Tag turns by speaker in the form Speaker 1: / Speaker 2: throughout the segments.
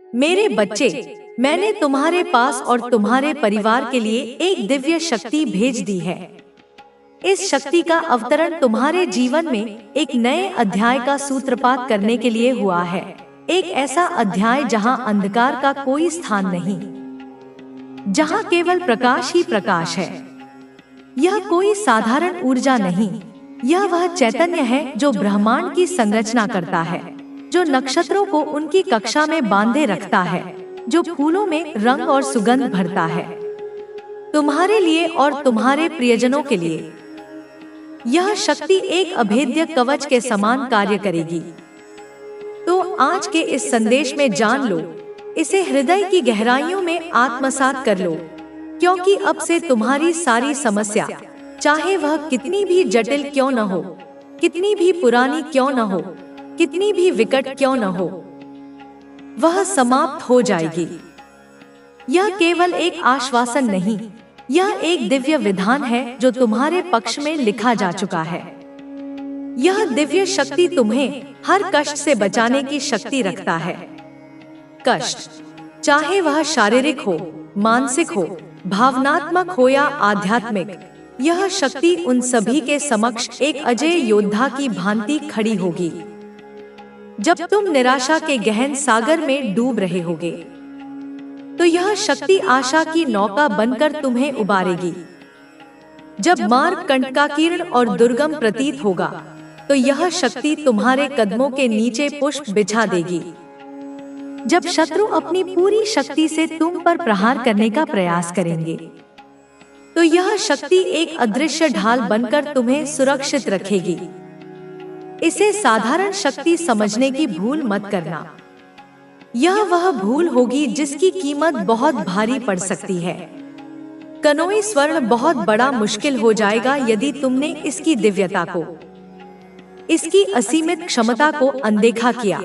Speaker 1: मेरे बच्चे, मैंने तुम्हारे पास और तुम्हारे परिवार के लिए एक दिव्य शक्ति भेज दी है। इस शक्ति का अवतरण तुम्हारे जीवन में एक नए अध्याय का सूत्रपात करने के लिए हुआ है। एक ऐसा अध्याय जहां अंधकार का कोई स्थान नहीं, जहां केवल प्रकाश ही प्रकाश है। यह कोई साधारण ऊर्जा नहीं, यह वह चैतन्य है जो ब्रह्मांड की संरचना करता है, जो नक्षत्रों को उनकी कक्षा में बांधे रखता है, जो फूलों में रंग और सुगंध भरता है। तुम्हारे लिए और तुम्हारे प्रियजनों के लिए यह शक्ति एक अभेद्य कवच के समान कार्य करेगी। तो आज के इस संदेश में जान लो, इसे हृदय की गहराइयों में आत्मसात कर लो, क्योंकि अब से तुम्हारी सारी समस्या, चाहे वह कितनी भी जटिल क्यों न हो, कितनी भी पुरानी क्यों न हो, कितनी भी विकट क्यों न हो, वह समाप्त हो जाएगी। यह केवल एक आश्वासन नहीं, यह एक दिव्य विधान है जो तुम्हारे पक्ष में लिखा जा चुका है। यह दिव्य शक्ति तुम्हें हर कष्ट से बचाने की शक्ति रखता है। कष्ट, चाहे वह शारीरिक हो, मानसिक हो, भावनात्मक हो या आध्यात्मिक, यह शक्ति उन सभी के समक्ष एक अजय योद्धा की भांति खड़ी होगी। जब तुम निराशा के गहन सागर में डूब रहे होगे, तो यह शक्ति आशा की नौका बनकर तुम्हें उबारेगी। जब मार्ग कंटकाकीर्ण और दुर्गम प्रतीत होगा, तो यह शक्ति तुम्हारे कदमों के नीचे पुष्प बिछा देगी। जब शत्रु अपनी पूरी शक्ति से तुम पर प्रहार करने का प्रयास करेंगे, तो यह शक्ति एक अदृश्य ढाल बनकर तुम्हें सुरक्षित रखेगी। इसे साधारण शक्ति समझने की भूल मत करना। यह वह भूल होगी जिसकी कीमत बहुत भारी पड़ सकती है। कनोई स्वर्ण बहुत बड़ा मुश्किल हो जाएगा यदि तुमने इसकी दिव्यता को, इसकी असीमित क्षमता को अनदेखा किया।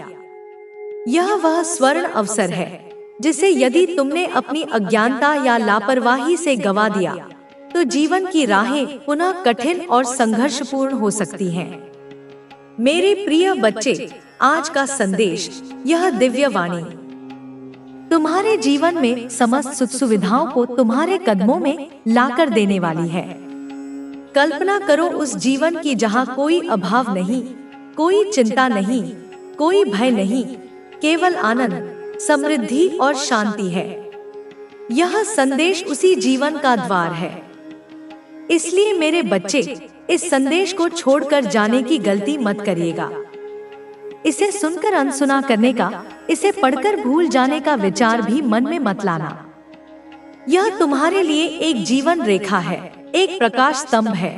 Speaker 1: यह वह स्वर्ण अवसर है जिसे यदि तुमने अपनी अज्ञानता या लापरवाही से गवा दिया, तो जीवन की राहें पुनः कठिन और संघर्षपूर्ण हो सकती हैं। मेरे प्रिय बच्चे, आज का संदेश, यह दिव्य वाणी तुम्हारे जीवन में समस्त सुख सुविधाओं को तुम्हारे कदमों में लाकर देने वाली है। कल्पना करो उस जीवन की जहां कोई अभाव नहीं, कोई चिंता नहीं, कोई भय नहीं, केवल आनंद, समृद्धि और शांति है। यह संदेश उसी जीवन का द्वार है। इसलिए मेरे बच्चे, इस संदेश को छोड़कर जाने की गलती मत करिएगा। इसे सुनकर अनसुना करने का, इसे पढ़कर भूल जाने का विचार भी मन में मत लाना। यह तुम्हारे लिए एक जीवन रेखा है, एक प्रकाश स्तंभ है।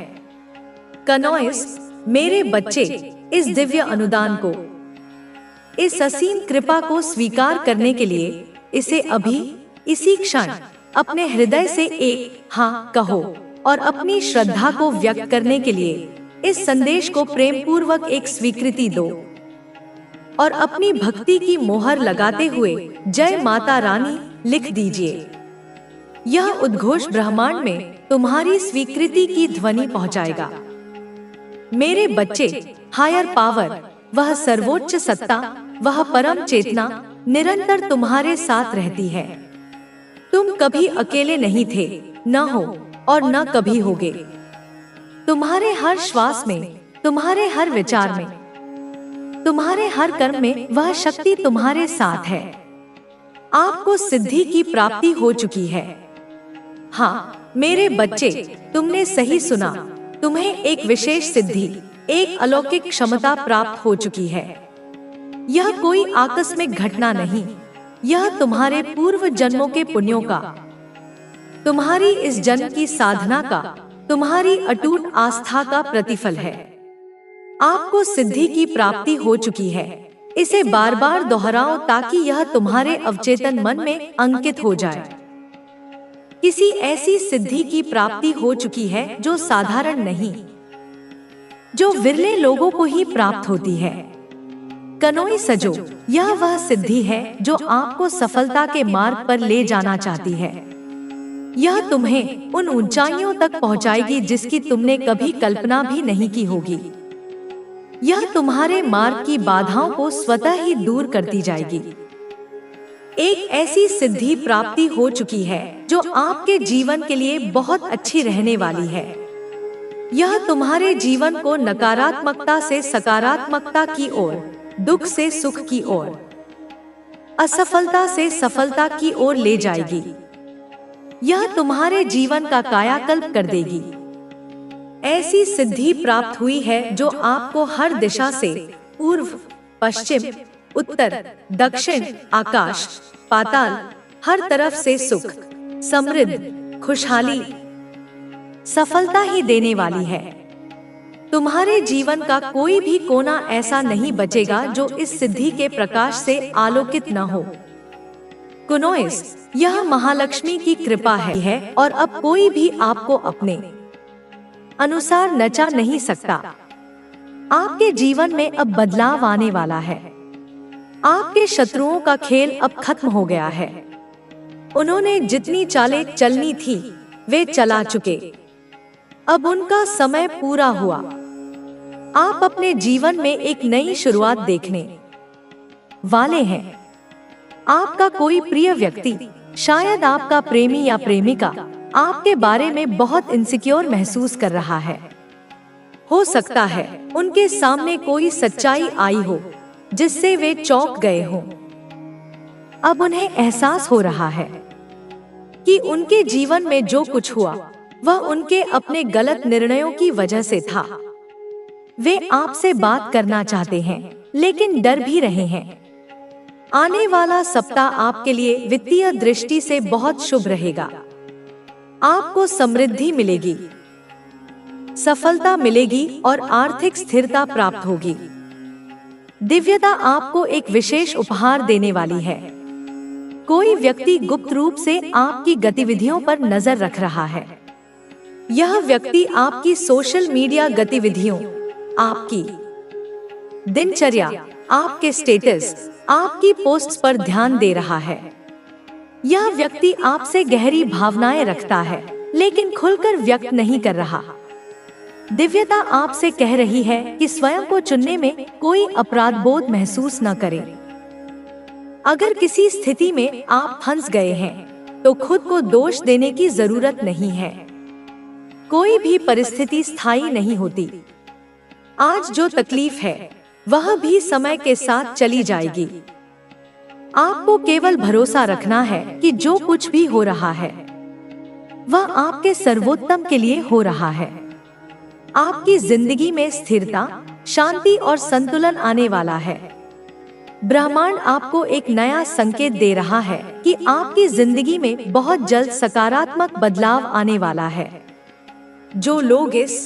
Speaker 1: कनोइस, मेरे बच्चे, इस दिव्य अनुदान को, इस असीम कृपा को स्वीकार करने के लिए इसे अभी, इसी क्षण अपने हृदय से एक हाँ कहो और अपनी श्रद्धा को व्यक्त करने के लिए इस संदेश को प्रेम पूर्वक एक स्वीकृति दो और अपनी भक्ति की मोहर लगाते हुए जय माता रानी लिख दीजिए। यह उद्घोष ब्रह्मांड में तुम्हारी स्वीकृति की ध्वनि पहुंचाएगा। मेरे बच्चे, हायर पावर, वह सर्वोच्च सत्ता, वह परम चेतना निरंतर तुम्हारे साथ रहती है। तुम कभी अकेले नहीं थे, न हो और न कभी होगे। तुम्हारे हर श्वास में, तुम्हारे हर विचार में, तुम्हारे हर कर्म में वह शक्ति तुम्हारे साथ है। आपको सिद्धि की प्राप्ति हो चुकी है। हाँ मेरे बच्चे, तुमने सही सुना, तुम्हें एक विशेष सिद्धि, एक अलौकिक क्षमता प्राप्त हो चुकी है। यह कोई आकस्मिक घटना नहीं, यह तुम्हारे पूर्व जन्मों के पुण्यों का, तुम्हारी इस जन्म की साधना का, तुम्हारी अटूट आस्था का प्रतिफल है। आपको सिद्धि की प्राप्ति हो चुकी है। इसे बार बार दोहराओ ताकि यह तुम्हारे अवचेतन मन में अंकित हो जाए। किसी ऐसी सिद्धि की प्राप्ति हो चुकी है जो साधारण नहीं, जो विरले लोगों को ही प्राप्त होती है। कनोई सजो, यह वह सिद्धि है जो आपको सफलता के मार्ग पर ले जाना चाहती है। यह तुम्हें उन ऊंचाइयों तक पहुंचाएगी जिसकी तुमने कभी कल्पना भी नहीं की होगी। यह तुम्हारे मार्ग की बाधाओं को स्वतः ही दूर करती जाएगी। एक ऐसी सिद्धि प्राप्ति हो चुकी है जो आपके जीवन के लिए बहुत अच्छी रहने वाली है। यह तुम्हारे जीवन को नकारात्मकता से सकारात्मकता की ओर, दुख से सुख की ओर, असफलता से सफलता की ओर ले जाएगी। यह तुम्हारे जीवन का कायाकल्प कर देगी। ऐसी सिद्धि प्राप्त हुई है जो आपको हर दिशा से, पूर्व, पश्चिम, उत्तर, दक्षिण, आकाश, पाताल, हर तरफ से सुख, समृद्धि, खुशहाली, सफलता ही देने वाली है। तुम्हारे जीवन का कोई भी कोना ऐसा नहीं बचेगा जो इस सिद्धि के प्रकाश से आलोकित न हो। कुनोइस, यह महालक्ष्मी की कृपा है और अब कोई भी आपको अपने अनुसार नचा नहीं सकता। आपके जीवन में अब बदलाव आने वाला है। आपके शत्रुओं का खेल अब खत्म हो गया है। उन्होंने जितनी चालें चलनी थी वे चला चुके। अब उनका समय पूरा हुआ। आप अपने जीवन में एक नई शुरुआत देखने वाले हैं। आपका कोई प्रिय व्यक्ति, शायद आपका प्रेमी या प्रेमिका, आपके बारे में बहुत इनसिक्योर महसूस कर रहा है। हो सकता है उनके सामने कोई सच्चाई आई हो जिससे वे चौंक गए हों। अब उन्हें एहसास हो रहा है कि उनके जीवन में जो कुछ हुआ वह उनके अपने गलत निर्णयों की वजह से था। वे आपसे बात करना चाहते हैं लेकिन डर भी रहे हैं। आने वाला सप्ताह आपके लिए वित्तीय दृष्टि से बहुत शुभ रहेगा। आपको समृद्धि मिलेगी, सफलता मिलेगी और आर्थिक स्थिरता प्राप्त होगी। दिव्यता आपको एक विशेष उपहार देने वाली है। कोई व्यक्ति गुप्त रूप से आपकी गतिविधियों पर नजर रख रहा है। यह व्यक्ति आपकी सोशल मीडिया गतिविधियों, आपकी दिनचर्या, आपके स्टेटस, आपकी पोस्ट्स पर ध्यान दे रहा है। यह व्यक्ति आपसे गहरी भावनाएं रखता है लेकिन खुलकर व्यक्त नहीं कर रहा। दिव्यता आपसे कह रही है कि स्वयं को चुनने में कोई अपराध बोध महसूस न करें। अगर किसी स्थिति में आप फंस गए हैं तो खुद को दोष देने की जरूरत नहीं है। कोई भी परिस्थिति स्थायी नहीं होती। आज जो तकलीफ है वह भी समय के साथ चली जाएगी। आपको केवल भरोसा रखना है कि जो कुछ भी हो रहा है वह आपके सर्वोत्तम के लिए हो रहा है। आपकी जिंदगी में स्थिरता, शांति और संतुलन आने वाला है। ब्रह्मांड आपको एक नया संकेत दे रहा है कि आपकी जिंदगी में बहुत जल्द सकारात्मक बदलाव आने वाला है। जो लोग इस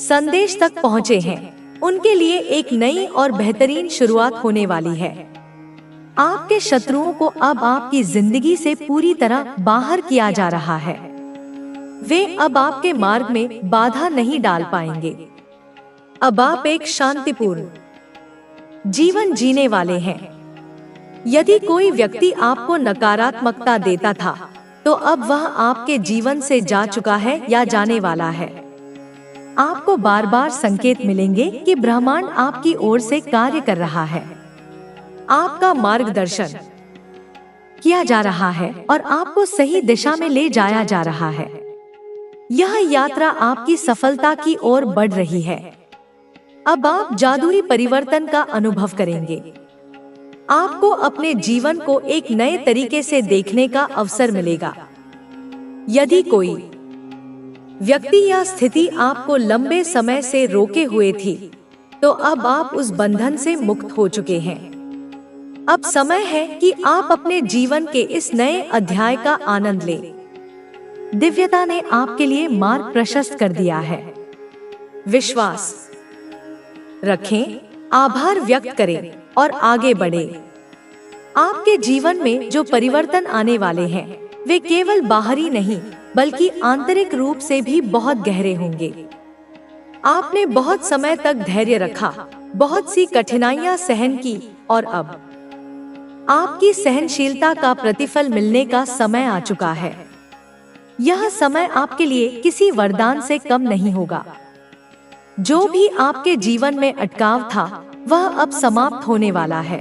Speaker 1: संदेश तक पहुंचे हैं उनके लिए एक नई और बेहतरीन शुरुआत होने वाली है। आपके शत्रुओं को अब आपकी जिंदगी से पूरी तरह बाहर किया जा रहा है। वे अब आपके मार्ग में बाधा नहीं डाल पाएंगे। अब आप एक शांतिपूर्ण जीवन जीने वाले हैं। यदि कोई व्यक्ति आपको नकारात्मकता देता था तो अब वह आपके जीवन से जा चुका है या जाने वाला है। आपको बार बार संकेत मिलेंगे कि ब्रह्मांड आपकी ओर से कार्य कर रहा है। आपका मार्गदर्शन किया जा रहा है और आपको सही दिशा में ले जाया जा रहा है। यह यात्रा आपकी सफलता की ओर बढ़ रही है। अब आप जादुई परिवर्तन का अनुभव करेंगे। आपको अपने जीवन को एक नए तरीके से देखने का अवसर मिलेगा। यदि कोई व्यक्ति या स्थिति आपको लंबे समय से रोके हुए थी तो अब आप उस बंधन से मुक्त हो चुके हैं। अब समय है कि आप अपने जीवन के इस नए अध्याय का आनंद लें। दिव्यता ने आपके लिए मार्ग प्रशस्त कर दिया है। विश्वास रखें, आभार व्यक्त करें और आगे बढ़ें। आपके जीवन में जो परिवर्तन आने वाले हैं वे केवल बाहरी नहीं बल्कि आंतरिक रूप से भी बहुत गहरे होंगे। आपने बहुत समय तक धैर्य रखा, बहुत सी कठिनाइयां सहन की और अब आपकी सहनशीलता का प्रतिफल मिलने का समय आ चुका है। यह समय आपके लिए किसी वरदान से कम नहीं होगा। जो भी आपके जीवन में अटकाव था वह अब समाप्त होने वाला है।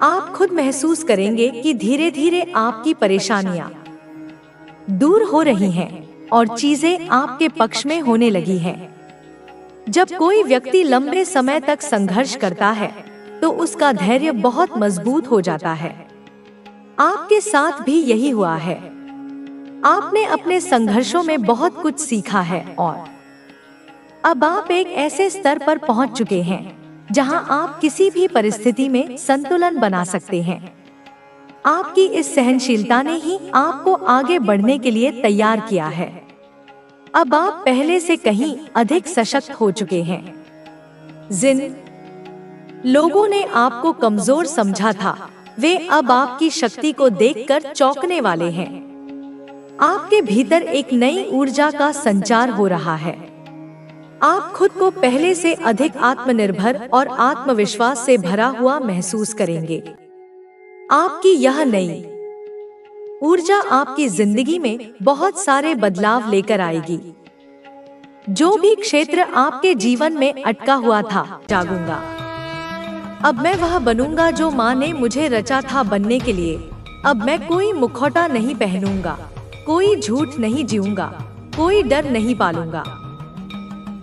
Speaker 1: आप खुद महसूस करेंगे कि धीरे धीरे आपकी परेशानियां दूर हो रही हैं और चीजें आपके पक्ष में होने लगी हैं। जब कोई व्यक्ति लंबे समय तक संघर्ष करता है तो उसका धैर्य बहुत मजबूत हो जाता है। आपके साथ भी यही हुआ है। आपने अपने संघर्षों में बहुत कुछ सीखा है और अब आप एक ऐसे स्तर पर पहुंच चुके हैं जहां आप किसी भी परिस्थिति में संतुलन बना सकते हैं। आपकी इस सहनशीलता ने ही आपको आगे बढ़ने के लिए तैयार किया है। अब आप पहले से कहीं अधिक सशक्त हो चुके हैं। जिन लोगों ने आपको कमजोर समझा था, वे अब आपकी शक्ति को देखकर चौंकने वाले हैं। आपके भीतर एक नई ऊर्जा का संचार हो रहा है। आप खुद को पहले से अधिक आत्मनिर्भर और आत्मविश्वास से भरा हुआ महसूस करेंगे। आपकी यह नई ऊर्जा आपकी जिंदगी में बहुत सारे बदलाव लेकर आएगी। जो भी क्षेत्र आपके जीवन में अटका हुआ था, जागूंगा। अब मैं वह बनूंगा जो माँ ने मुझे रचा था बनने के लिए। अब मैं कोई मुखौटा नहीं पहनूंगा, कोई झूठ नहीं जीऊंगा, कोई डर नहीं पालूंगा।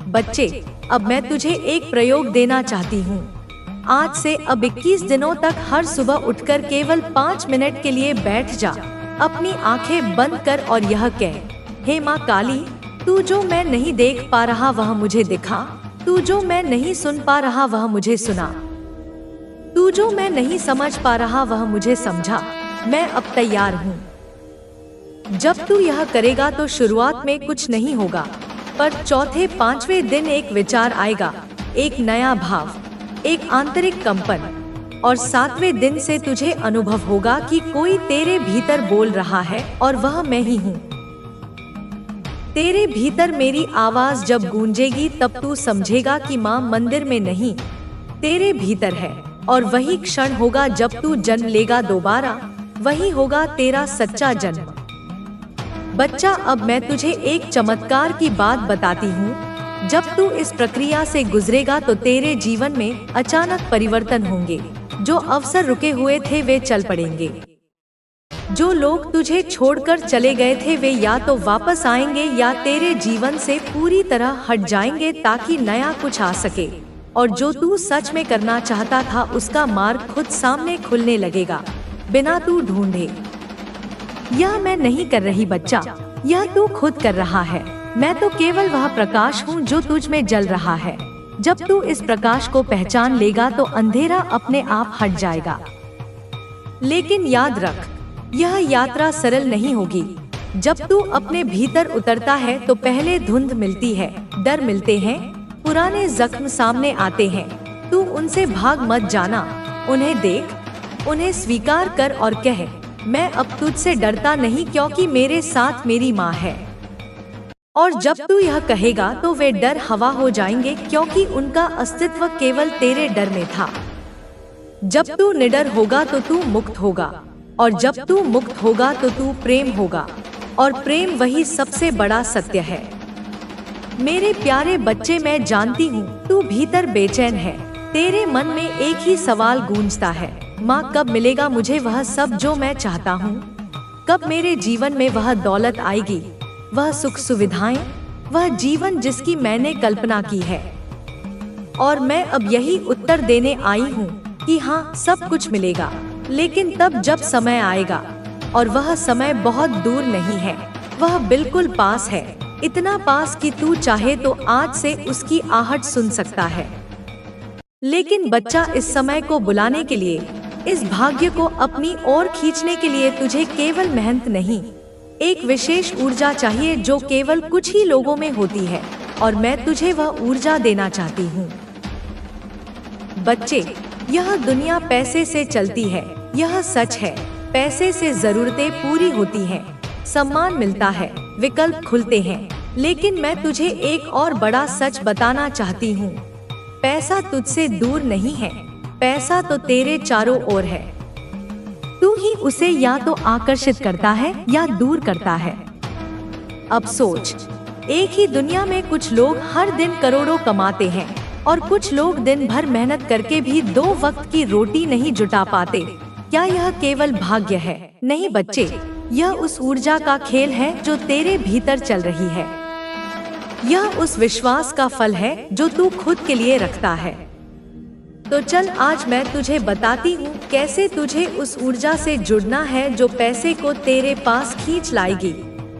Speaker 1: बच्चे, अब मैं तुझे एक प्रयोग देना चाहती हूँ। आज से अब 21 दिनों तक हर सुबह उठकर केवल 5 मिनट के लिए बैठ जा। अपनी आंखें बंद कर और यह कह, हे माँ काली, तू जो मैं नहीं देख पा रहा वह मुझे दिखा, तू जो मैं नहीं सुन पा रहा वह मुझे सुना, तू जो मैं नहीं समझ पा रहा वह मुझे समझा। मैं अब तैयार हूँ। जब तू यह करेगा तो शुरुआत में कुछ नहीं होगा, पर चौथे 5वें दिन एक विचार आएगा, एक नया भाव, एक आंतरिक कंपन, और 7वें दिन से तुझे अनुभव होगा कि कोई तेरे भीतर बोल रहा है और वह मैं ही हूँ। तेरे भीतर मेरी आवाज जब गूंजेगी तब तू समझेगा कि माँ मंदिर में नहीं, तेरे भीतर है। और वही क्षण होगा जब तू जन्म लेगा दोबारा, वही होगा तेरा सच्चा जन्म। बच्चा, अब मैं तुझे एक चमत्कार की बात बताती हूँ। जब तू इस प्रक्रिया से गुजरेगा तो तेरे जीवन में अचानक परिवर्तन होंगे। जो अवसर रुके हुए थे वे चल पड़ेंगे। जो लोग तुझे छोड़कर चले गए थे वे या तो वापस आएंगे या तेरे जीवन से पूरी तरह हट जाएंगे ताकि नया कुछ आ सके। और जो तू सच में करना चाहता था उसका मार्ग खुद सामने खुलने लगेगा, बिना तू ढूंढे। यह मैं नहीं कर रही बच्चा, यह तू खुद कर रहा है। मैं तो केवल वह प्रकाश हूँ जो तुझ में जल रहा है। जब तू इस प्रकाश को पहचान लेगा तो अंधेरा अपने आप हट जाएगा। लेकिन याद रख, यह यात्रा सरल नहीं होगी। जब तू अपने भीतर उतरता है तो पहले धुंध मिलती है, डर मिलते हैं, पुराने जख्म सामने आते हैं। तू उनसे भाग मत जाना, उन्हें देख, उन्हें स्वीकार कर और कह, मैं अब तुझसे डरता नहीं क्योंकि मेरे साथ मेरी माँ है। और जब तू यह कहेगा तो वे डर हवा हो जाएंगे क्योंकि उनका अस्तित्व केवल तेरे डर में था। जब तू निडर होगा तो तू मुक्त होगा, और जब तू मुक्त होगा तो तू प्रेम होगा, और प्रेम वही सबसे बड़ा सत्य है। मेरे प्यारे बच्चे, मैं जानती हूँ तू भीतर बेचैन है। तेरे मन में एक ही सवाल गूंजता है, माँ कब मिलेगा मुझे वह सब जो मैं चाहता हूँ? कब मेरे जीवन में वह दौलत आएगी, वह सुख सुविधाएं, वह जीवन जिसकी मैंने कल्पना की है? और मैं अब यही उत्तर देने आई हूँ कि हाँ, सब कुछ मिलेगा, लेकिन तब जब समय आएगा। और वह समय बहुत दूर नहीं है, वह बिल्कुल पास है, इतना पास कि तू चाहे तो आज से उसकी आहट सुन सकता है। लेकिन बच्चा, इस समय को बुलाने के लिए, इस भाग्य को अपनी ओर खींचने के लिए तुझे केवल मेहनत नहीं, एक विशेष ऊर्जा चाहिए जो केवल कुछ ही लोगों में होती है, और मैं तुझे वह ऊर्जा देना चाहती हूँ। बच्चे, यह दुनिया पैसे से चलती है, यह सच है। पैसे से जरूरतें पूरी होती हैं, सम्मान मिलता है, विकल्प खुलते हैं, लेकिन मैं तुझे एक और बड़ा सच बताना चाहती हूँ। पैसा तुझसे दूर नहीं है, पैसा तो तेरे चारों ओर है। तू ही उसे या तो आकर्षित करता है या दूर करता है। अब सोच, एक ही दुनिया में कुछ लोग हर दिन करोड़ों कमाते हैं, और कुछ लोग दिन भर मेहनत करके भी 2 वक्त की रोटी नहीं जुटा पाते। क्या यह केवल भाग्य है? नहीं बच्चे, यह उस ऊर्जा का खेल है जो तेरे भीतर चल रही है। यह उस विश्वास का फल है जो तू खुद के लिए रखता है। तो चल आज मैं तुझे बताती हूँ कैसे तुझे उस ऊर्जा से जुड़ना है जो पैसे को तेरे पास खींच लाएगी।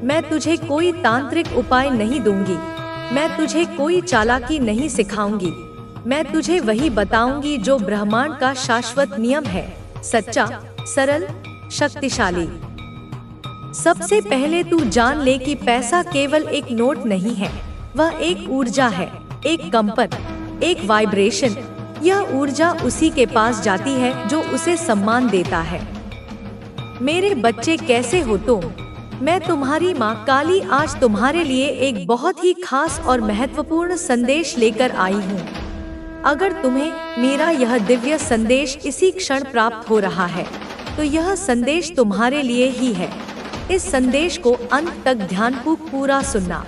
Speaker 1: मैं तुझे कोई तांत्रिक उपाय नहीं दूंगी, मैं तुझे कोई चालाकी नहीं सिखाऊंगी। मैं तुझे वही बताऊंगी जो ब्रह्मांड का शाश्वत नियम है, सच्चा, सरल, शक्तिशाली। सबसे पहले तू जान ले कि पैसा केवल एक नोट नहीं है, वह एक ऊर्जा है, एक कंपन, एक वाइब्रेशन। यह ऊर्जा उसी के पास जाती है जो उसे सम्मान देता है। मेरे बच्चे कैसे हो तुम? मैं तुम्हारी माँ काली आज तुम्हारे लिए एक बहुत ही खास और महत्वपूर्ण संदेश लेकर आई हूँ। अगर तुम्हें मेरा यह दिव्य संदेश इसी क्षण प्राप्त हो रहा है तो यह संदेश तुम्हारे लिए ही है। इस संदेश को अंत तक ध्यानपूर्वक पूरा सुनना।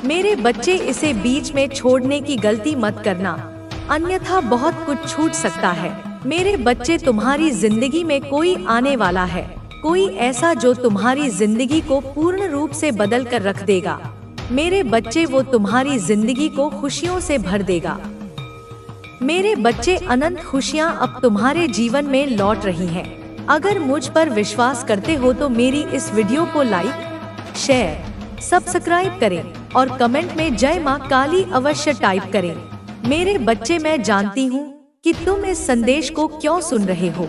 Speaker 1: मेरे बच्चे, इसे बीच में छोड़ने की गलती मत करना, अन्यथा बहुत कुछ छूट सकता है। मेरे बच्चे, तुम्हारी जिंदगी में कोई आने वाला है, कोई ऐसा जो तुम्हारी जिंदगी को पूर्ण रूप से बदल कर रख देगा। मेरे बच्चे, वो तुम्हारी जिंदगी को खुशियों से भर देगा। मेरे बच्चे, अनंत खुशियाँ अब तुम्हारे जीवन में लौट रही हैं। अगर मुझ पर विश्वास करते हो तो मेरी इस वीडियो को लाइक, शेयर, सब्सक्राइब करें और कमेंट में जय माँ काली अवश्य टाइप करें। मेरे बच्चे, मैं जानती हूँ कि तुम इस संदेश को क्यों सुन रहे हो।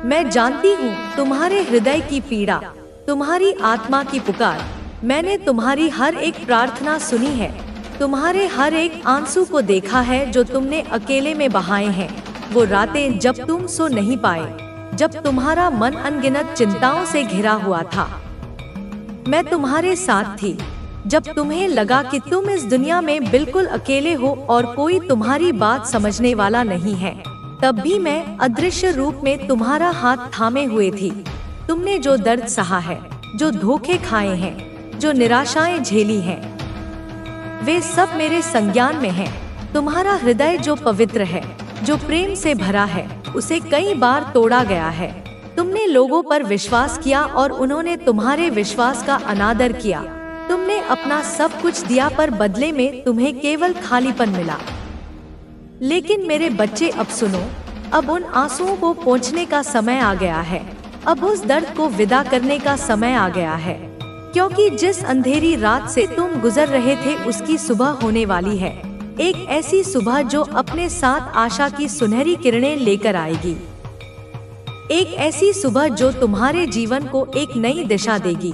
Speaker 1: मैं जानती हूँ तुम्हारे हृदय की पीड़ा, तुम्हारी आत्मा की पुकार। मैंने तुम्हारी हर एक प्रार्थना सुनी है, तुम्हारे हर एक आंसू को देखा है जो तुमने अकेले में बहाए हैं। वो रातें जब तुम सो नहीं पाए, जब तुम्हारा मन अनगिनत चिंताओं से घिरा हुआ था। मैं तुम्हारे साथ थी जब तुम्हें लगा कि तुम इस दुनिया में बिल्कुल अकेले हो और कोई तुम्हारी बात समझने वाला नहीं है। तब भी मैं अदृश्य रूप में तुम्हारा हाथ थामे हुए थी। तुमने जो दर्द सहा है, जो धोखे खाए हैं, जो निराशाएं झेली हैं, वे सब मेरे संज्ञान में हैं। तुम्हारा हृदय जो पवित्र है, जो प्रेम से भरा है, उसे कई बार तोड़ा गया है। तुमने लोगों पर विश्वास किया और उन्होंने तुम्हारे विश्वास का अनादर किया। तुमने अपना सब कुछ दिया पर बदले में तुम्हें केवल खालीपन मिला। लेकिन मेरे बच्चे, अब सुनो, अब उन आंसुओं को पोंछने का समय आ गया है। अब उस दर्द को विदा करने का समय आ गया है, क्योंकि जिस अंधेरी रात से तुम गुजर रहे थे उसकी सुबह होने वाली है। एक ऐसी सुबह जो अपने साथ आशा की सुनहरी किरणें लेकर आएगी। एक ऐसी सुबह जो तुम्हारे जीवन को एक नई दिशा देगी।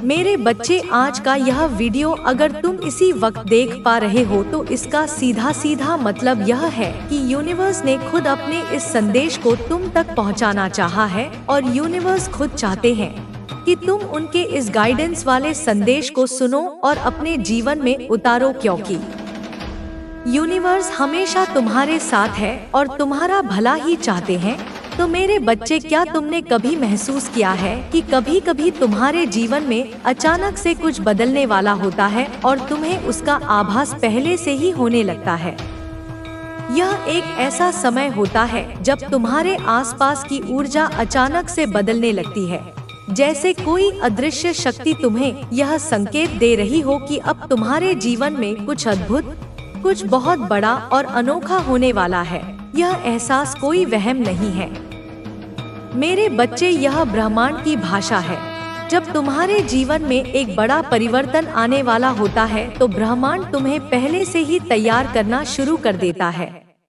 Speaker 1: मेरे बच्चे, आज का यह वीडियो अगर तुम इसी वक्त देख पा रहे हो तो इसका सीधा सीधा मतलब यह है कि यूनिवर्स ने खुद अपने इस संदेश को तुम तक पहुंचाना चाहा है और यूनिवर्स खुद चाहते हैं कि तुम उनके इस गाइडेंस वाले संदेश को सुनो और अपने जीवन में उतारो, क्योंकि यूनिवर्स हमेशा तुम्हारे साथ है और तुम्हारा भला ही चाहते हैं। तो मेरे बच्चे, क्या तुमने कभी महसूस किया है कि कभी कभी तुम्हारे जीवन में अचानक से कुछ बदलने वाला होता है और तुम्हें उसका आभास पहले से ही होने लगता है? यह एक ऐसा समय होता है जब तुम्हारे आसपास की ऊर्जा अचानक से बदलने लगती है, जैसे कोई अदृश्य शक्ति तुम्हें यह संकेत दे रही हो कि अब तुम्हारे जीवन में कुछ अद्भुत, कुछ बहुत बड़ा और अनोखा होने वाला है। यह एहसास कोई वहम नहीं है मेरे बच्चे, यह ब्रह्मांड की भाषा है। जब तुम्हारे जीवन में एक बड़ा परिवर्तन आने वाला होता है तो ब्रह्मांड तुम्हें पहले से ही तैयार करना शुरू कर देता है।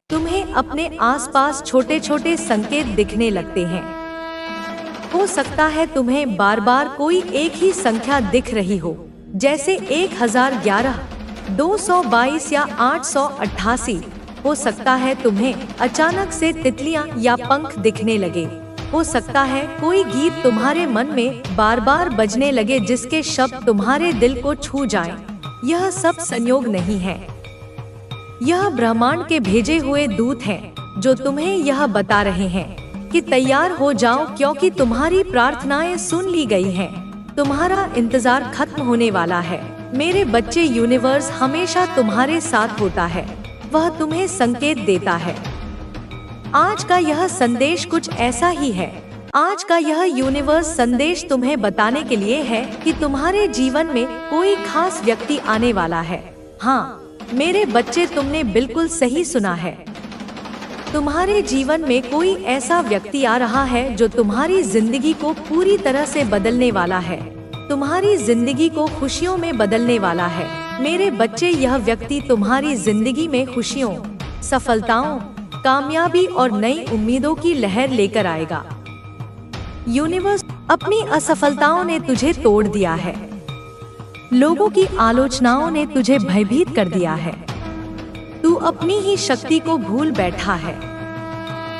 Speaker 1: तुम्हें अपने आसपास छोटे छोटे संकेत दिखने लगते हैं। हो सकता है तुम्हें बार बार कोई एक ही संख्या दिख रही हो, जैसे 1011, 222 या 888। हो सकता है तुम्हें अचानक से तितलियां या पंख दिखने लगे। हो सकता है कोई गीत तुम्हारे मन में बार बार बजने लगे जिसके शब्द तुम्हारे दिल को छू जाएं। यह सब संयोग नहीं है, यह ब्रह्मांड के भेजे हुए दूत हैं जो तुम्हें यह बता रहे हैं कि तैयार हो जाओ, क्योंकि तुम्हारी प्रार्थनाएं सुन ली गई हैं। तुम्हारा इंतजार खत्म होने वाला है। मेरे बच्चे, यूनिवर्स हमेशा तुम्हारे साथ होता है, वह तुम्हें संकेत देता है। आज का यह संदेश कुछ ऐसा ही है। आज का यह यूनिवर्स संदेश तुम्हें बताने के लिए है कि तुम्हारे जीवन में कोई खास व्यक्ति आने वाला है। हाँ मेरे बच्चे, तुमने बिल्कुल सही सुना है। तुम्हारे जीवन में कोई ऐसा व्यक्ति आ रहा है जो तुम्हारी जिंदगी को पूरी तरह से बदलने वाला है, तुम्हारी जिंदगी को खुशियों में बदलने वाला है। मेरे बच्चे, यह व्यक्ति तुम्हारी जिंदगी में खुशियों, सफलताओं, कामयाबी और नई उम्मीदों की लहर लेकर आएगा। यूनिवर्स, अपनी असफलताओं ने तुझे तोड़ दिया है, लोगों की आलोचनाओं ने तुझे भयभीत कर दिया है, तू अपनी ही शक्ति को भूल बैठा है।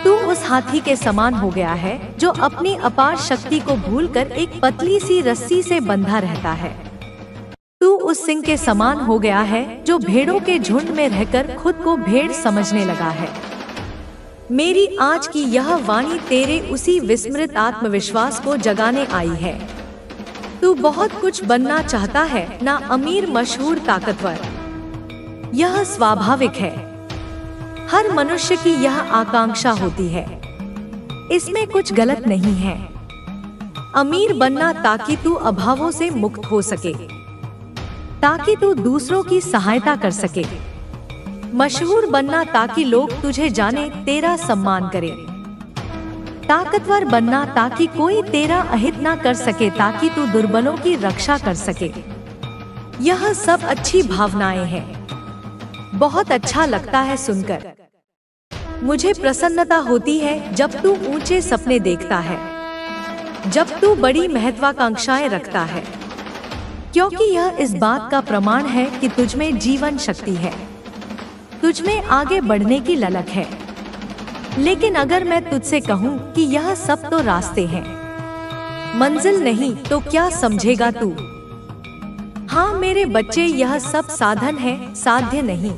Speaker 1: तू उस हाथी के समान हो गया है जो अपनी अपार शक्ति को भूलकर एक पतली सी रस्सी से बंधा रहता है। तू उस सिंह के समान हो गया है जो भेड़ों के झुंड में रहकर खुद को भेड़ समझने लगा है। मेरी आज की यह वाणी तेरे उसी विस्मृत आत्मविश्वास को जगाने आई है। तू बहुत कुछ बनना चाहता है, ना अमीर, मशहूर, ताकतवर। यह स्वाभाविक है, हर मनुष्य की यह आकांक्षा होती है, इसमें कुछ गलत नहीं है। अमीर बनना ताकि तू अभावों से मुक्त हो सके, ताकि तू दूसरों की सहायता कर सके। मशहूर बनना ताकि लोग तुझे जाने, तेरा सम्मान करें। ताकतवर बनना ताकि कोई तेरा अहित ना कर सके, ताकि तू दुर्बलों की रक्षा कर सके। यह सब अच्छी भावनाएं हैं, बहुत अच्छा लगता है सुनकर। मुझे प्रसन्नता होती है जब तू ऊंचे सपने देखता है, जब तू बड़ी महत्वाकांक्षाएं रखता है, क्योंकि यह इस बात का प्रमाण है कि तुझमें जीवन शक्ति है, तुझमें आगे बढ़ने की ललक है। लेकिन अगर मैं तुझसे कहूँ कि यह सब तो रास्ते हैं, मंजिल नहीं, तो क्या समझेगा तू? हाँ मेरे बच्चे, यह सब साधन है, साध्य नहीं।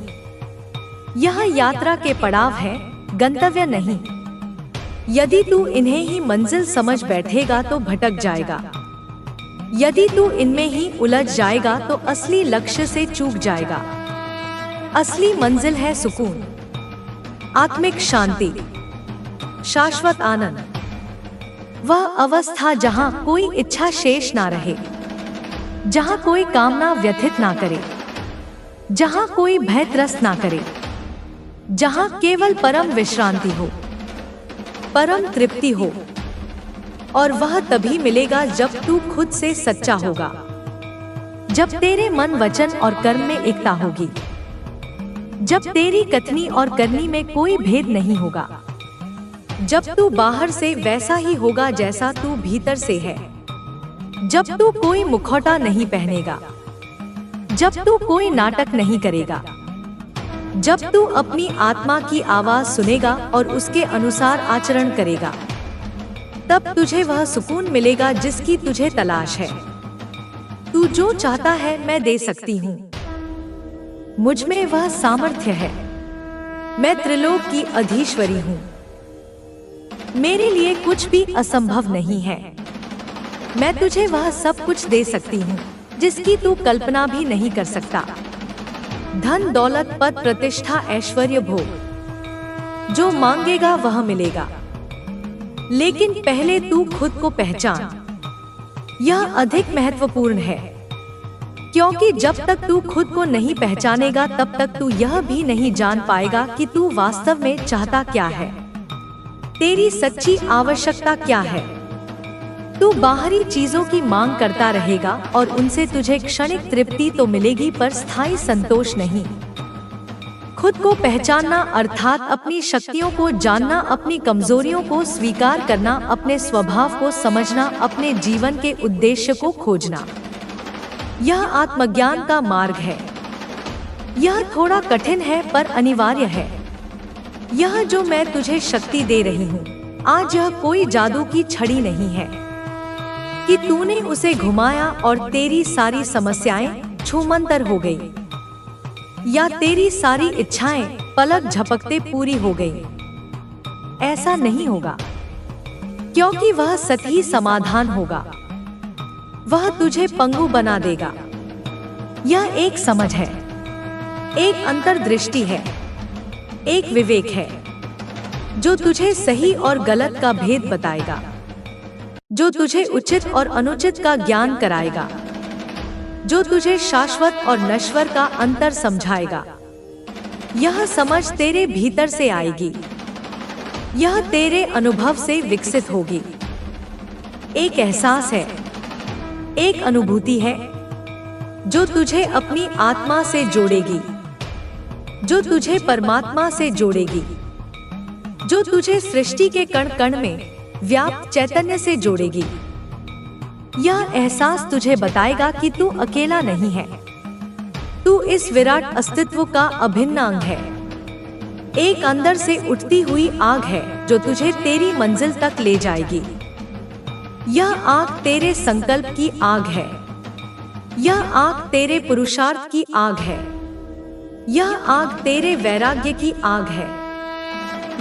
Speaker 1: यह यात्रा के पड़ाव है, गंतव्य नहीं। यदि तू इन्हें ही मंजिल समझ बैठेगा तो भटक जाएगा। यदि तू इनमें ही उलझ जाएगा तो असली लक्ष्य से चूक जाएगा। असली मंजिल है सुकून, आत्मिक शांति, शाश्वत आनंद। वह अवस्था जहां कोई इच्छा शेष ना रहे, जहां कोई कामना व्यथित ना करे, जहां कोई भय त्रस्त ना करे, जहां केवल परम विश्रांति हो, परम तृप्ति हो। और वह तभी मिलेगा जब तू खुद से सच्चा होगा, जब तेरे मन, वचन और कर्म में एकता होगी, जब तेरी कथनी और करनी में कोई भेद नहीं होगा, जब तू बाहर से वैसा ही होगा जैसा तू भीतर से है, जब तू कोई मुखौटा नहीं पहनेगा, जब तू कोई नाटक नहीं करेगा, जब तू अपनी आत्मा की आवाज सुनेगा और उसके अनुसार आचरण करेगा, तब तुझे वह सुकून मिलेगा जिसकी तुझे तलाश है। तू जो चाहता है मैं दे सकती हूँ, मुझ में वह सामर्थ्य है। मैं त्रिलोक की अधीश्वरी हूँ, मेरे लिए कुछ भी असंभव नहीं है। मैं तुझे वह सब कुछ दे सकती हूँ जिसकी तू कल्पना भी नहीं कर सकता। धन, दौलत, पद, प्रतिष्ठा, ऐश्वर्य, भोग, जो मांगेगा वह मिलेगा। लेकिन पहले तू खुद को पहचान, यह अधिक महत्वपूर्ण है, क्योंकि जब तक तू खुद को नहीं पहचानेगा तब तक तू यह भी नहीं जान पाएगा कि तू वास्तव में चाहता क्या है, तेरी सच्ची आवश्यकता क्या है। तू बाहरी चीजों की मांग करता रहेगा और उनसे तुझे क्षणिक तृप्ति तो मिलेगी पर स्थायी संतोष नहीं। खुद को पहचानना अर्थात अपनी शक्तियों को जानना, अपनी कमजोरियों को स्वीकार करना, अपने स्वभाव को समझना, अपने जीवन के उद्देश्य को खोजना, यह आत्मज्ञान का मार्ग है। यह थोड़ा कठिन है पर अनिवार्य है। यह जो मैं तुझे शक्ति दे रही हूँ आज, यह कोई जादू की छड़ी नहीं है कि तूने उसे घुमाया और तेरी सारी समस्याएं छूमंतर हो गई, या तेरी सारी इच्छाएं पलक झपकते पूरी हो गई। ऐसा नहीं होगा, क्योंकि वह सतही समाधान होगा। वह तुझे पंगु बना देगा। यह एक समझ है, एक अंतर्दृष्टि है, एक विवेक है जो तुझे सही और गलत का भेद बताएगा, जो तुझे उचित और अनुचित का ज्ञान कराएगा, जो तुझे शाश्वत और नश्वर का अंतर समझाएगा। यह समझ तेरे भीतर से आएगी, यह तेरे अनुभव से विकसित होगी। एक एहसास है, एक अनुभूति है जो तुझे अपनी आत्मा से जोड़ेगी, जो तुझे परमात्मा से जोड़ेगी, जो तुझे सृष्टि के कण कण में व्याप्त चैतन्य से जोड़ेगी। यह एहसास तुझे बताएगा कि तू अकेला नहीं है, तू इस विराट अस्तित्व का अभिन्न अंग है। एक अंदर से उठती हुई आग है जो तुझे तेरी मंजिल तक ले जाएगी। यह आग तेरे संकल्प की आग है, यह आग तेरे पुरुषार्थ की आग है, यह आग तेरे वैराग्य की आग है,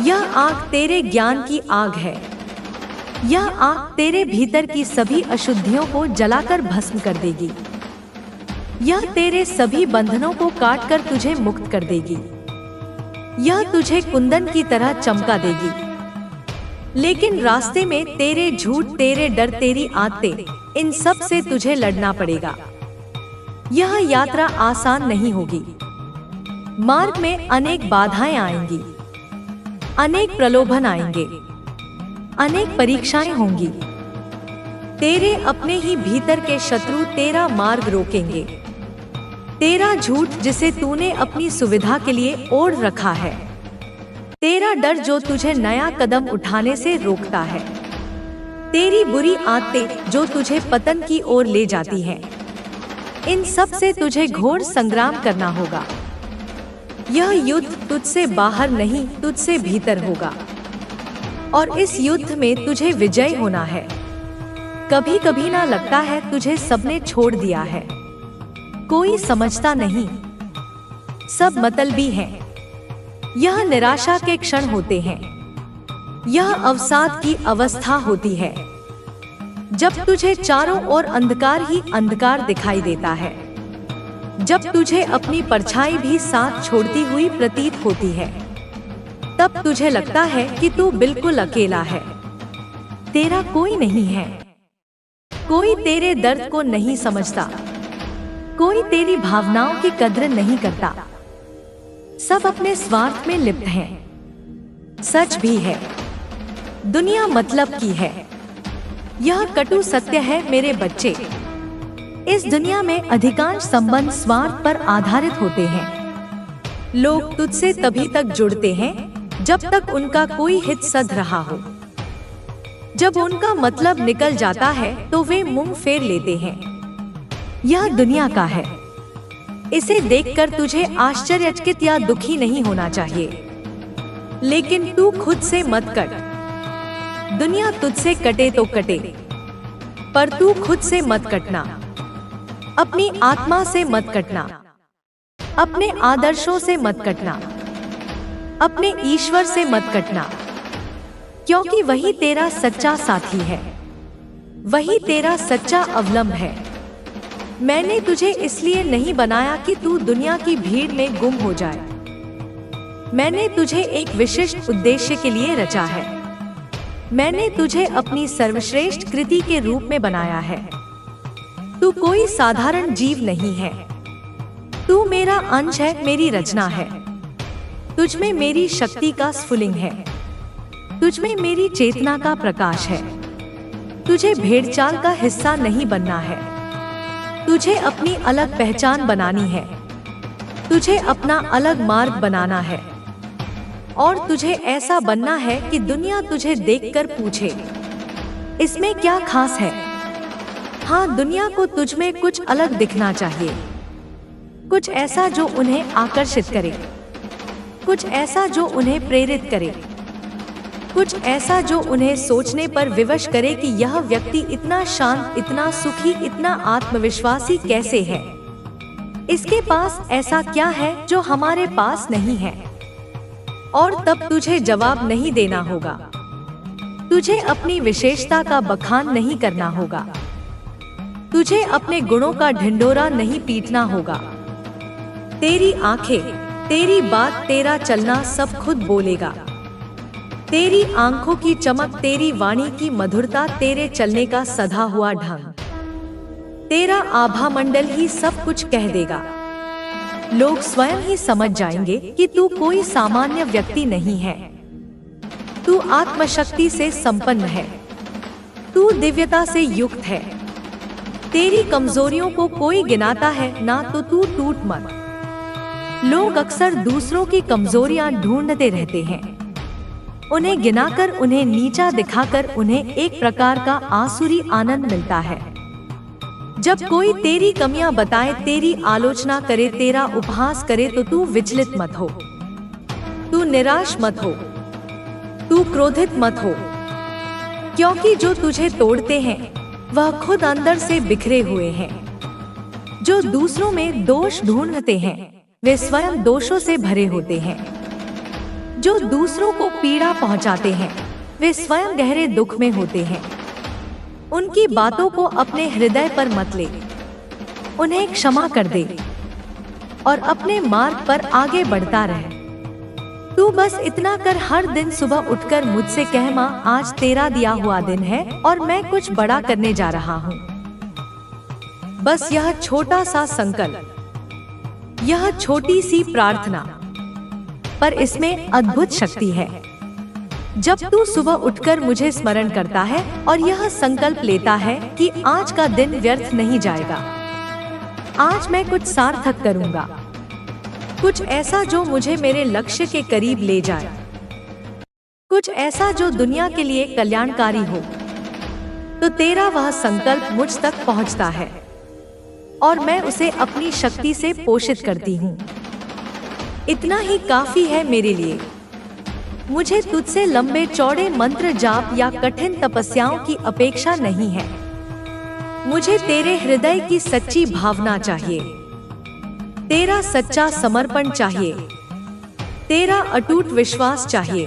Speaker 1: यह आग तेरे ज्ञान की आग है, यह आग तेरे भीतर की सभी अशुद्धियों को जलाकर भस्म कर देगी। यह तेरे सभी बंधनों को काटकर तुझे मुक्त कर देगी। यह तुझे कुंदन की तरह चमका देगी। लेकिन रास्ते में तेरे झूठ, तेरे डर, तेरी आदतें, इन सब से तुझे लड़ना पड़ेगा। यह यात्रा आसान नहीं होगी। मार्ग में अनेक बाधाएं आएंगी, अनेक प्रलोभन आएंगे, अनेक परीक्षाएं होंगी। तेरे अपने ही भीतर के शत्रु तेरा मार्ग रोकेंगे। तेरा झूठ जिसे तूने अपनी सुविधा के लिए ओढ़ रखा है, तेरा डर जो तुझे नया कदम उठाने से रोकता है, तेरी बुरी आदतें जो तुझे पतन की ओर ले जाती हैं, इन सब से तुझे घोर संग्राम करना होगा। यह युद्ध तुझसे बाहर नहीं, तुझसे भीतर होगा, और इस युद्ध में तुझे विजय होना है। कभी कभी ना लगता है तुझे सबने छोड़ दिया है, कोई समझता नहीं, सब मतलबी हैं। यह निराशा के क्षण होते हैं, यह अवसाद की अवस्था होती है, जब तुझे चारों ओर अंधकार ही अंधकार दिखाई देता है, जब तुझे अपनी परछाई भी साथ छोड़ती हुई प्रतीत होती है। तब तुझे लगता है कि तू बिल्कुल अकेला है, तेरा कोई नहीं है, कोई तेरे दर्द को नहीं समझता, कोई तेरी भावनाओं की कद्र नहीं करता। सब अपने स्वार्थ में लिप्त हैं। सच भी है, दुनिया मतलब की है। यह कटु सत्य है मेरे बच्चे। इस दुनिया में अधिकांश संबंध स्वार्थ पर आधारित होते हैं। लोग तुझसे तभी तक जुड़ते हैं जब तक उनका कोई हित सध रहा हो। जब उनका मतलब निकल जाता है तो वे मुंह फेर लेते हैं। यह दुनिया का है। इसे देखकर तुझे आश्चर्यचकित या दुखी नहीं होना चाहिए, लेकिन तू खुद से मत कट। दुनिया तुझसे कटे तो कटे, पर तू खुद से मत कटना, अपनी आत्मा से मत कटना, अपने आदर्शों से मत कटना, अपने ईश्वर से मत कटना, क्योंकि वही तेरा सच्चा साथी है, वही तेरा सच्चा अवलंब है। मैंने तुझे इसलिए नहीं बनाया कि तू दुनिया की भीड़ में गुम हो जाए। मैंने तुझे एक विशिष्ट उद्देश्य के लिए रचा है। मैंने तुझे अपनी सर्वश्रेष्ठ कृति के रूप में बनाया है। तू कोई साधारण जीव नहीं है, तू मेरा अंश है, मेरी रचना है। तुझमें मेरी शक्ति का स्फुलिंग है, तुझमें मेरी चेतना का प्रकाश है। तुझे भेड़चाल का हिस्सा नहीं बनना है, तुझे अपनी अलग पहचान बनानी है, तुझे अपना अलग मार्ग बनाना है, और तुझे ऐसा बनना है कि दुनिया तुझे देखकर पूछे, इसमें क्या खास है। हाँ, दुनिया को तुझमें कुछ अलग दिखना चाहिए, कुछ ऐसा जो उन्हें आकर्षित करे, कुछ ऐसा जो उन्हें प्रेरित करे, कुछ ऐसा जो उन्हें सोचने पर विवश करे कि यह व्यक्ति इतना शांत, इतना सुखी, इतना आत्मविश्वासी कैसे है। इसके पास ऐसा क्या है जो हमारे पास नहीं है। और तब तुझे जवाब नहीं देना होगा, तुझे अपनी विशेषता का बखान नहीं करना होगा, तुझे अपने गुणों का ढिंढोरा नहीं पीटना होगा। तेरी आंखें, तेरी बात, तेरा चलना सब खुद बोलेगा। तेरी आंखों की चमक, तेरी वाणी की मधुरता, तेरे चलने का सधा हुआ ढंग, तेरा आभा मंडल ही सब कुछ कह देगा। लोग स्वयं ही समझ जाएंगे कि तू कोई सामान्य व्यक्ति नहीं है। तू आत्मशक्ति से संपन्न है। तू दिव्यता से युक्त है। तेरी कमजोरियों को कोई गिनाता है ना, तो तू टूट मत। लोग अक्सर दूसरों की कमजोरियां ढूंढते रहते हैं। उन्हें गिनाकर, उन्हें नीचा दिखाकर उन्हें एक प्रकार का आसुरी आनंद मिलता है। जब कोई तेरी कमियां बताए, तेरी आलोचना करे, तेरा उपहास करे, तो तू विचलित मत हो। तू निराश मत हो। तू क्रोधित मत हो, क्योंकि जो तुझे तोड़ते हैं वह खुद अंदर से बिखरे हुए हैं। जो दूसरों में दोष ढूंढते हैं वे स्वयं दोषों से भरे होते हैं। जो दूसरों को पीड़ा पहुंचाते हैं वे स्वयं गहरे दुख में होते हैं। उनकी बातों को अपने हृदय पर मत ले, उन्हें क्षमा कर दे और अपने मार्ग पर आगे बढ़ता रह। तू बस इतना कर, हर दिन सुबह उठकर मुझसे कह, माँ आज तेरा दिया हुआ दिन है और मैं कुछ बड़ा करने जा रहा हूँ। बस यह छोटा सा संकल्प, यह छोटी सी प्रार्थना, पर इसमें अद्भुत शक्ति है। जब तू सुबह उठकर मुझे स्मरण करता है और यह संकल्प लेता है कि आज का दिन व्यर्थ नहीं जाएगा, आज मैं कुछ सार्थक करूंगा, कुछ ऐसा जो मुझे मेरे लक्ष्य के करीब ले जाए, कुछ ऐसा जो दुनिया के लिए कल्याणकारी हो, तो तेरा वह संकल्प मुझ तक पहुंचता है और मैं उसे अपनी शक्ति से पोषित करती हूँ। इतना ही काफी है मेरे लिए। मुझे तुझसे लंबे चौड़े मंत्र जाप या कठिन तपस्याओं की अपेक्षा नहीं है। मुझे तेरे हृदय की सच्ची भावना चाहिए, तेरा सच्चा समर्पण चाहिए, तेरा अटूट विश्वास चाहिए।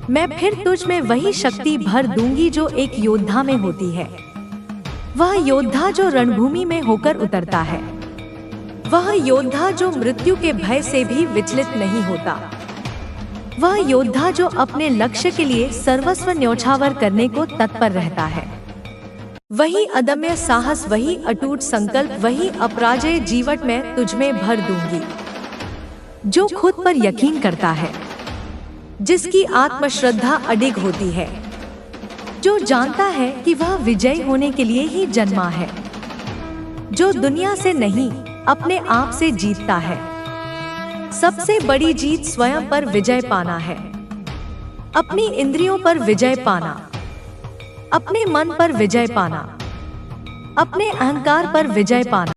Speaker 1: मैं फिर तुझ में वही शक्ति भर दूंगी जो एक योद्धा में होती है। वह योद्धा जो रणभूमि में होकर उतरता है, वह योद्धा जो मृत्यु के भय से भी विचलित नहीं होता, वह योद्धा जो अपने लक्ष्य के लिए सर्वस्व न्यौछावर करने को तत्पर रहता है। वही अदम्य साहस, वही अटूट संकल्प, वही अपराजेय जीवट मैं तुझ में भर दूंगी। जो खुद पर यकीन करता है, जिसकी आत्मश्रद्धा अडिग होती है, जो जानता है कि वह विजयी होने के लिए ही जन्मा है, जो दुनिया से नहीं अपने आप से जीतता है। सबसे बड़ी जीत स्वयं पर विजय पाना है, अपनी इंद्रियों पर विजय पाना, अपने मन पर विजय पाना, अपने अहंकार पर विजय पाना।